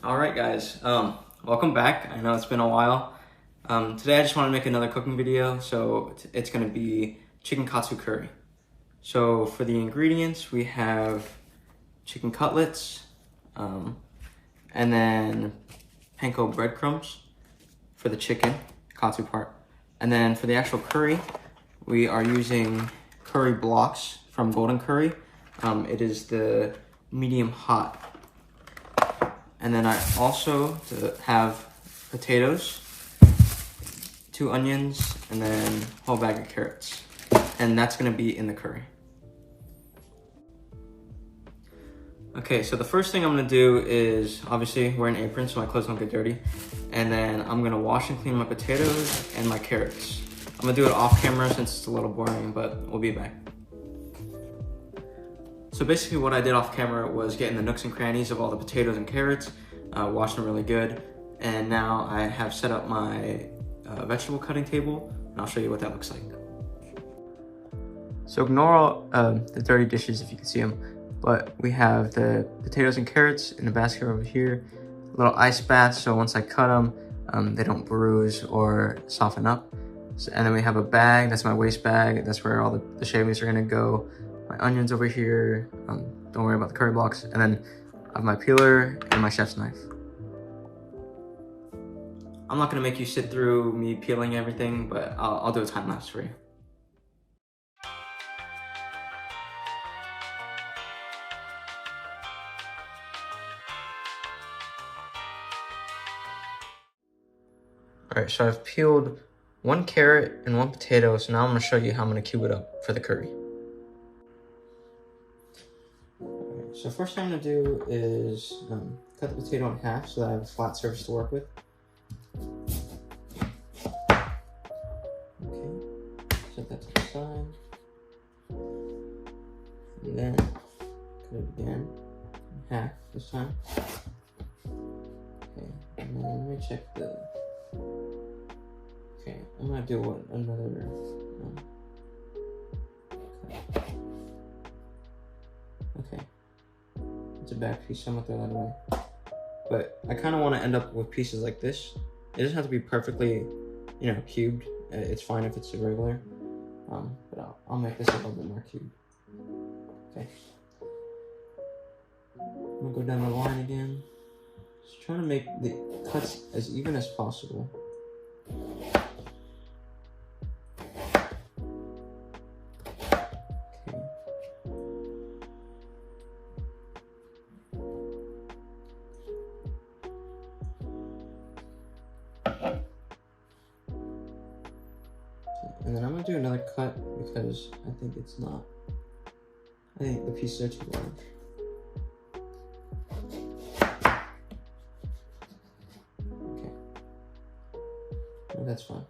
All right, guys. Welcome back. I know it's been a while. Today I just want to make another cooking video, so it's going to be chicken katsu curry. So for the ingredients, we have chicken cutlets, and then panko breadcrumbs for the chicken katsu part. And then for the actual curry, we are using curry blocks from Golden Curry. It is the medium hot. And then I also have potatoes, 2 onions, and then a whole bag of carrots. And that's gonna be in the curry. Okay, so the first thing I'm gonna do is obviously wear an apron so my clothes don't get dirty. And then I'm gonna wash and clean my potatoes and my carrots. I'm gonna do it off camera since it's a little boring, but we'll be back. So basically what I did off camera was get in the nooks and crannies of all the potatoes and carrots, wash them really good, and now I have set up my vegetable cutting table, and I'll show you what that looks like. So ignore all the dirty dishes if you can see them, but we have the potatoes and carrots in the basket over here, a little ice bath so once I cut them, they don't bruise or soften up. So, and then we have a bag, that's my waste bag, that's where all the shavings are gonna go. My onions over here, don't worry about the curry blocks, and then I have my peeler and my chef's knife. I'm not gonna make you sit through me peeling everything, but I'll do a time lapse for you. All right, so I've peeled 1 carrot and 1 potato, so now I'm gonna show you how I'm gonna cube it up for the curry. So first thing I'm gonna do is cut the potato in half so that I have a flat surface to work with. Okay, set that to the side. And then cut it again in half this time. Okay, and then let me check the... Okay, I'm gonna do another... Okay. It's a back piece, so I'm gonna throw that away. But I kind of want to end up with pieces like this. It doesn't have to be perfectly, cubed. It's fine if it's irregular. But I'll make this a little bit more cubed. Okay. I'm gonna go down the line again. Just trying to make the cuts as even as possible. And then I'm gonna do another cut because I think the pieces are too large. Okay. No, that's fine.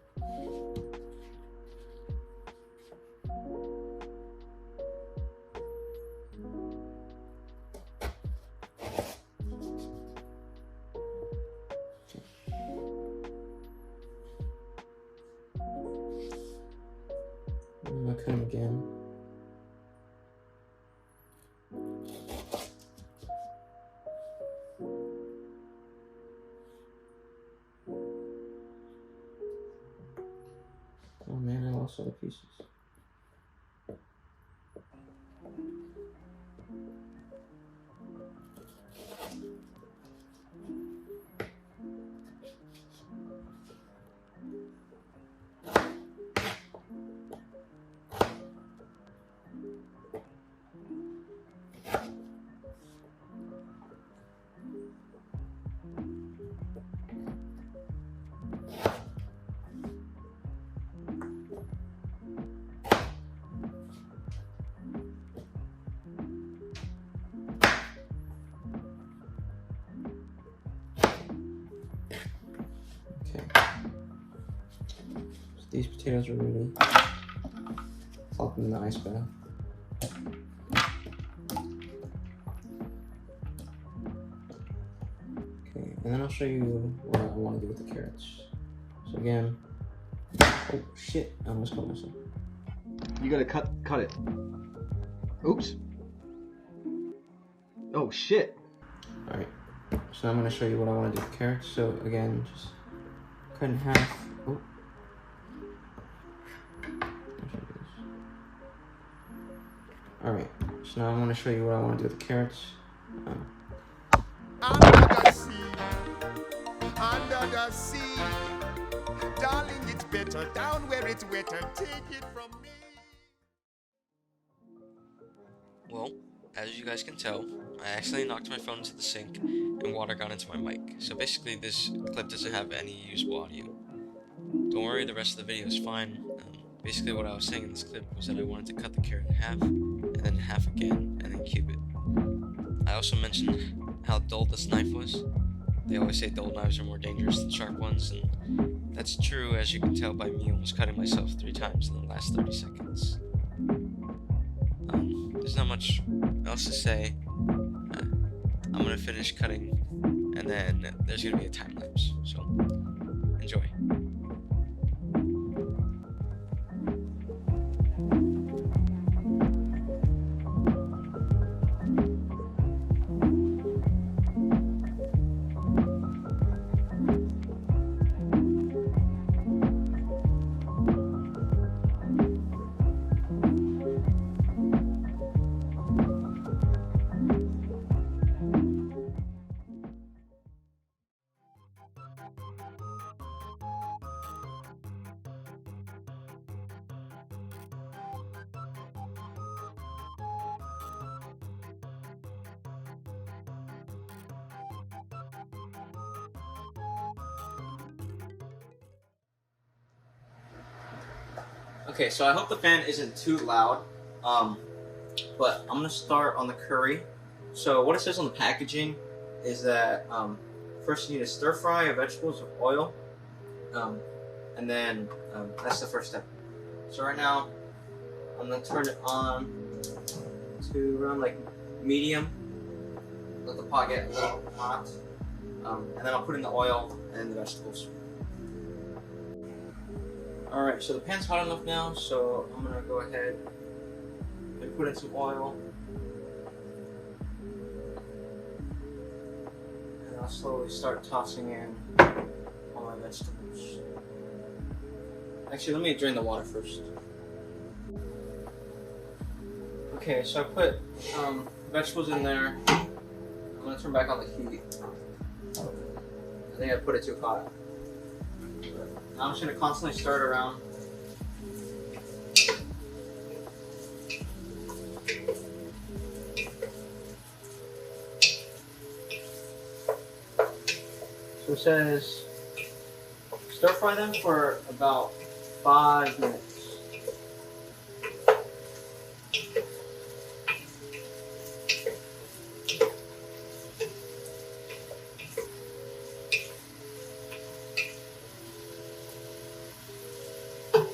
I'm gonna cut them again. Oh man, I lost all the pieces. These potatoes are ready. Plop them in the ice bath. Okay, and then I'll show you what I want to do with the carrots. So again, oh shit, I almost cut myself. You gotta cut it. Oops. Oh shit. All right, So now I'm gonna show you what I want to do with carrots. So again, just cut in half. Oh. Alright, so now I'm gonna show you what I want to do with the carrots. Under the sea, under the sea, darling, it's better down where it's wetter. Take it from me. Well, as you guys can tell, I accidentally knocked my phone into the sink and water got into my mic. So basically this clip doesn't have any usable audio. Don't worry, the rest of the video is fine. Basically what I was saying in this clip was that I wanted to cut the carrot in half, and then in half again, and then cube it. I also mentioned how dull this knife was. They always say dull knives are more dangerous than sharp ones, and that's true, as you can tell by me almost cutting myself 3 times in the last 30 seconds. There's not much else to say. I'm gonna finish cutting, and then there's gonna be a time lapse, so enjoy. Okay, so I hope the fan isn't too loud, but I'm going to start on the curry. So what it says on the packaging is that first you need to stir fry your vegetables with oil, and then that's the first step. So right now, I'm going to turn it on to around like medium, let the pot get a little hot, and then I'll put in the oil and the vegetables. Alright, so the pan's hot enough now, so I'm going to go ahead and put in some oil. And I'll slowly start tossing in all my vegetables. Actually, let me drain the water first. Okay, so I put vegetables in there. I'm going to turn back on the heat. I think I put it too hot. Now I'm just going to constantly stir it around. So it says stir fry them for about 5 minutes.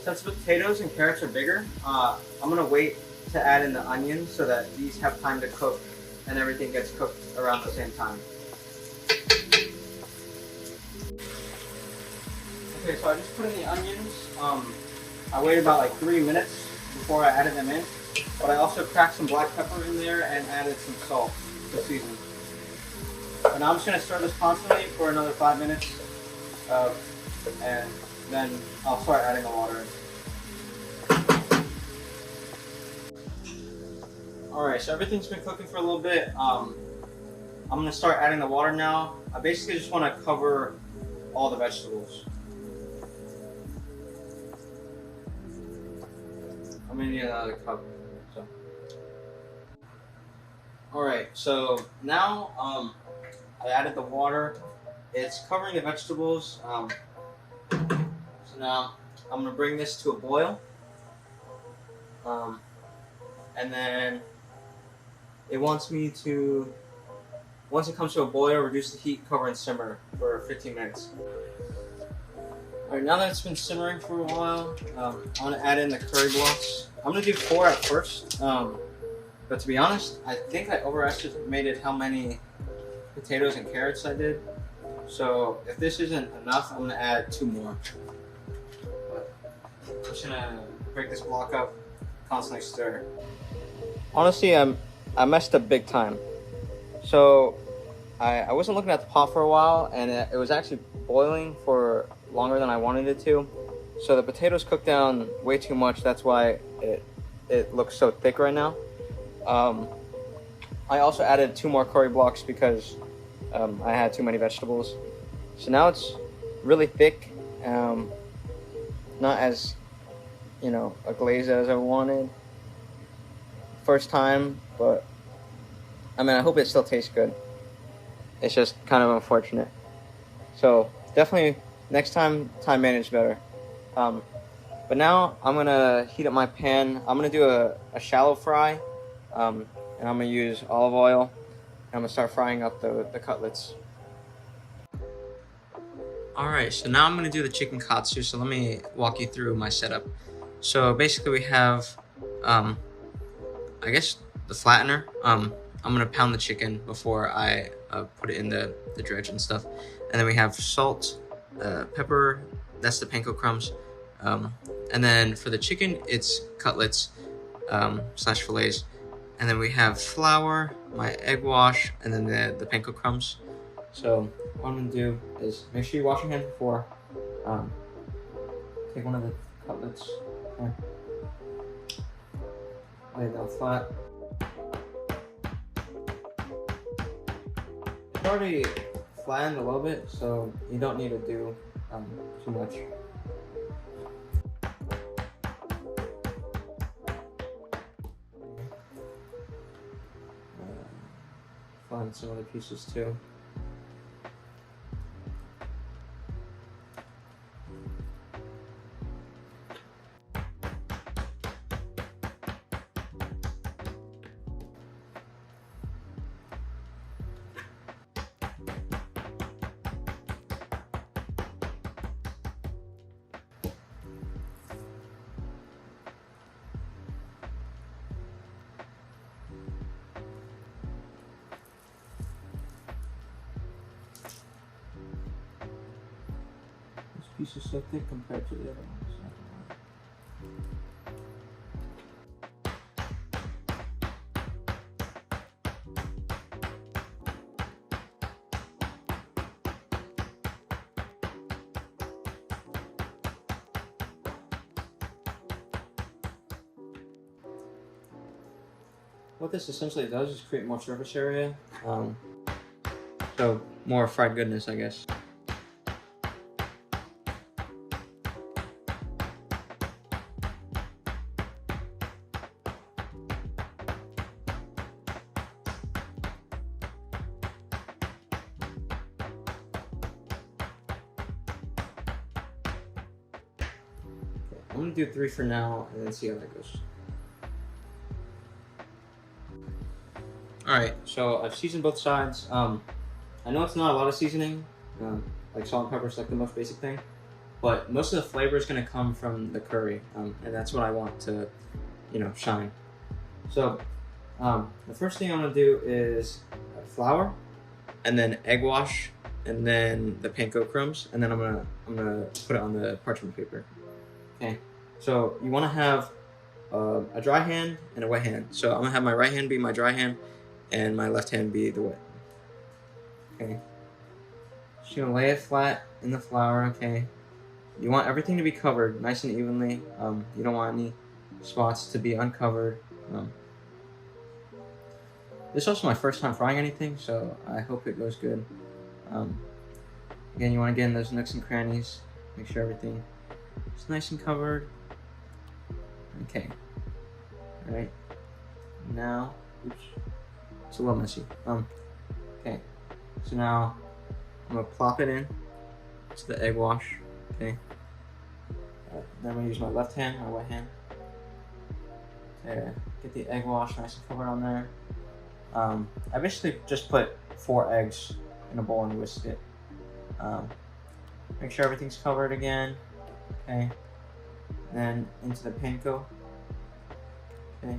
Since the potatoes and carrots are bigger, I'm going to wait to add in the onions so that these have time to cook and everything gets cooked around the same time. Okay, so I just put in the onions. I waited about like 3 minutes before I added them in, but I also cracked some black pepper in there and added some salt to season. And now I'm just going to stir this constantly for another 5 minutes, and then I'll start adding the water in. Alright, so everything's been cooking for a little bit. I'm going to start adding the water now. I basically just want to cover all the vegetables. I'm going to need another cup. Alright, so now I added the water. It's covering the vegetables. So now I'm going to bring this to a boil. And then it wants me to, once it comes to a boil, reduce the heat, cover, and simmer for 15 minutes. Alright, now that it's been simmering for a while, I'm going to add in the curry blocks. I'm going to do 4 at first, but to be honest, I think I overestimated how many potatoes and carrots I did. So if this isn't enough, I'm going to add 2 more. But I'm just going to break this block up, constantly stir. Honestly, I messed up big time. So I wasn't looking at the pot for a while, and it was actually boiling for longer than I wanted it to. So the potatoes cooked down way too much. That's why it looks so thick right now. I also added 2 more curry blocks because I had too many vegetables. So now it's really thick, not as, you know, a glaze as I wanted. First time, but I mean, I hope it still tastes good. It's just kind of unfortunate. So definitely next time, time manage better. But now I'm gonna heat up my pan. I'm gonna do a shallow fry, and I'm gonna use olive oil. And I'm gonna start frying up the cutlets. Alright, so now I'm gonna do the chicken katsu. So let me walk you through my setup. So basically we have, I guess the flattener. I'm gonna pound the chicken before I put it in the dredge and stuff. And then we have salt, pepper, that's the panko crumbs. And then for the chicken, it's cutlets slash fillets. And then we have flour, my egg wash, and then the panko crumbs. So what I'm gonna do is make sure you wash your hands before. Take one of the cutlets, okay. Lay it down flat. It's already flattened a little bit, so you don't need to do too much. Find some other pieces too. Piece is so thick compared to the other ones. What this essentially does is create more surface area, so more fried goodness, I guess. I'm gonna do 3 for now and then see how that goes. Alright, so I've seasoned both sides. I know it's not a lot of seasoning, like salt and pepper is like the most basic thing, but most of the flavor is gonna come from the curry, and that's what I want to, you know, shine. So, the first thing I'm gonna do is flour, and then egg wash, and then the panko crumbs, and then I'm gonna put it on the parchment paper. Okay, so you want to have a dry hand and a wet hand. So I'm gonna have my right hand be my dry hand, and my left hand be the wet. Okay, just gonna lay it flat in the flour. Okay, you want everything to be covered nice and evenly. You don't want any spots to be uncovered. This is also my first time frying anything, so I hope it goes good. Again, you want to get in those nooks and crannies. Make sure everything is nice and covered. Okay. All right. Now, oops, it's a little messy. Okay. So now I'm gonna plop it in to the egg wash. Okay. Then I'm gonna use my left hand, my right hand, to get the egg wash nice and covered on there. I basically just put 4 eggs in a bowl and whisked it. Make sure everything's covered again. Okay. Then into the panko. Okay.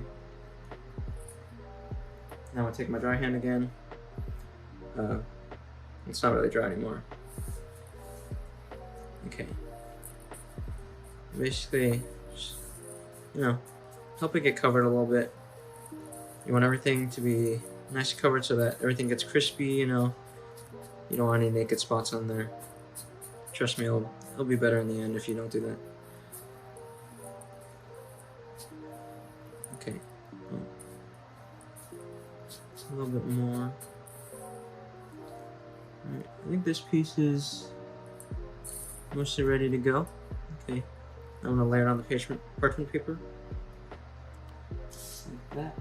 Now I'll take my dry hand again. It's not really dry anymore. Okay. Basically, just, you know, help it get covered a little bit. You want everything to be nice and covered so that everything gets crispy, you know, You don't want any naked spots on there. Trust me, it'll be better in the end if you don't do that. Okay. A little bit more. Alright, I think this piece is mostly ready to go. Okay. I'm gonna lay it on the parchment paper. Like that.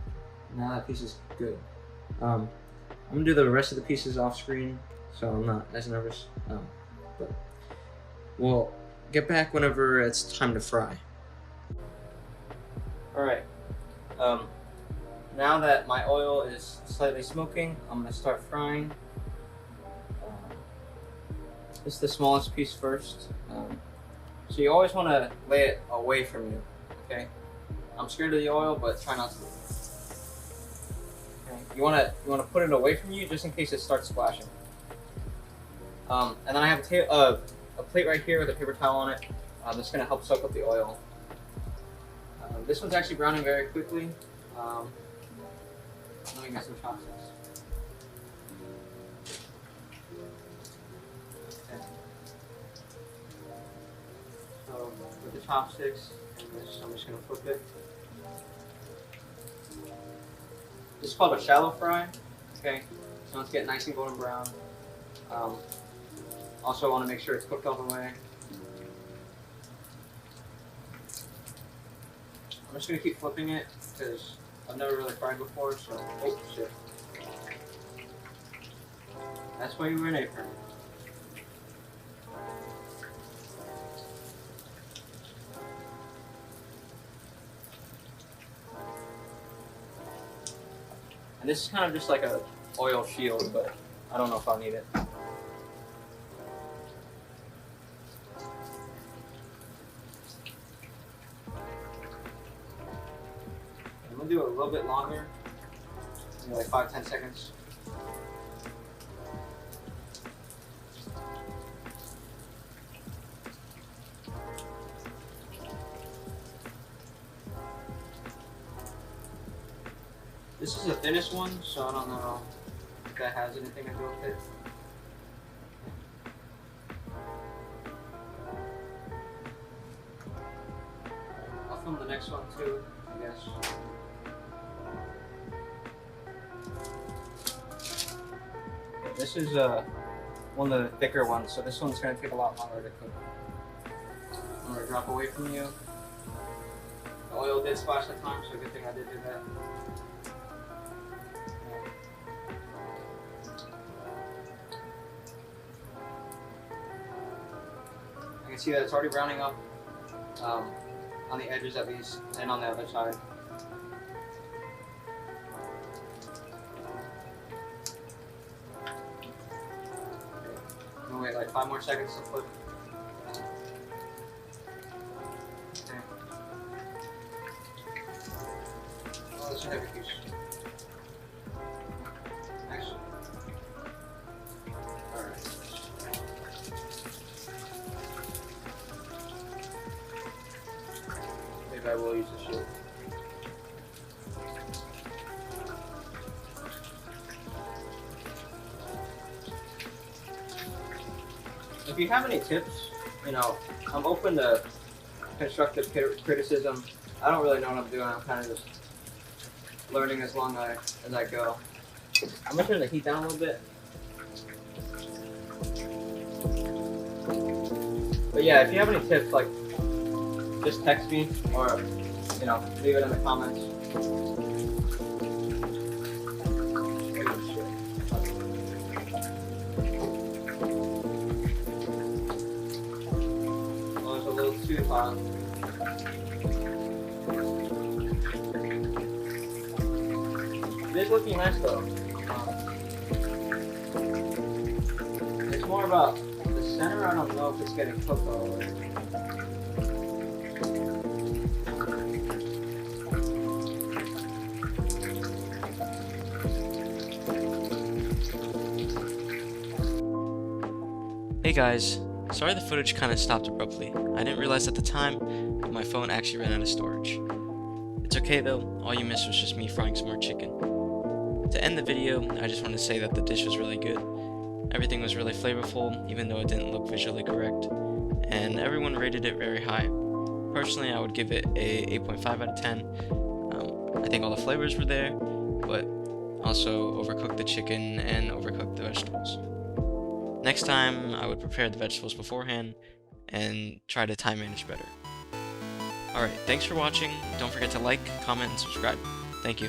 Now that piece is good. I'm gonna do the rest of the pieces off screen, so I'm not as nervous. But we'll get back whenever it's time to fry. Alright. Now that my oil is slightly smoking, I'm gonna start frying. This is the smallest piece first. So you always want to lay it away from you, okay? I'm scared of the oil, but try not to. Okay. You want to put it away from you just in case it starts splashing. And then I have a plate right here with a paper towel on it. That's going to help soak up the oil. This one's actually browning very quickly. Let me get some chopsticks. Okay. So with the chopsticks, I'm just going to flip it. This is called a shallow fry. Okay, so let's get nice and golden brown. Also want to make sure it's cooked all the way. I'm just going to keep flipping it because I've never really fried before, so, oh shit. That's why you wear an apron. And this is kind of just like a oil shield, but I don't know if I'll need it. I'm gonna do it a little bit longer, maybe like 5-10 seconds. This is the thinnest one, so I don't know if that has anything to do with it. I'll film the next one too, I guess. This is one of the thicker ones, so this one's going to take a lot longer to cook. I'm going to drop away from you. The oil did splash that time, so good thing I did do that. I can see that it's already browning up on the edges at least, and on the other side. I'm gonna wait like 5 more seconds to flip. Okay. Oh, this is a heavy piece. Nice. Alright. Maybe I will use the shield. If you have any tips, you know, I'm open to constructive criticism. I don't really know what I'm doing. I'm kind of just learning as I go. I'm gonna turn the heat down a little bit. But yeah, if you have any tips, like, just text me or, you know, leave it in the comments. Oh, it's a little too hot. It is looking nice though. It's more about the center. I don't know if it's getting cooked all the way. Hey guys, sorry the footage kind of stopped abruptly. I didn't realize at the time, but my phone actually ran out of storage. It's okay though, all you missed was just me frying some more chicken. To end the video, I just want to say that the dish was really good. Everything was really flavorful, even though it didn't look visually correct, and everyone rated it very high. Personally, I would give it a 8.5 out of 10. I think all the flavors were there, but also overcooked the chicken and overcooked the vegetables. Next time, I would prepare the vegetables beforehand and try to time manage better. Alright, thanks for watching. Don't forget to like, comment, and subscribe. Thank you.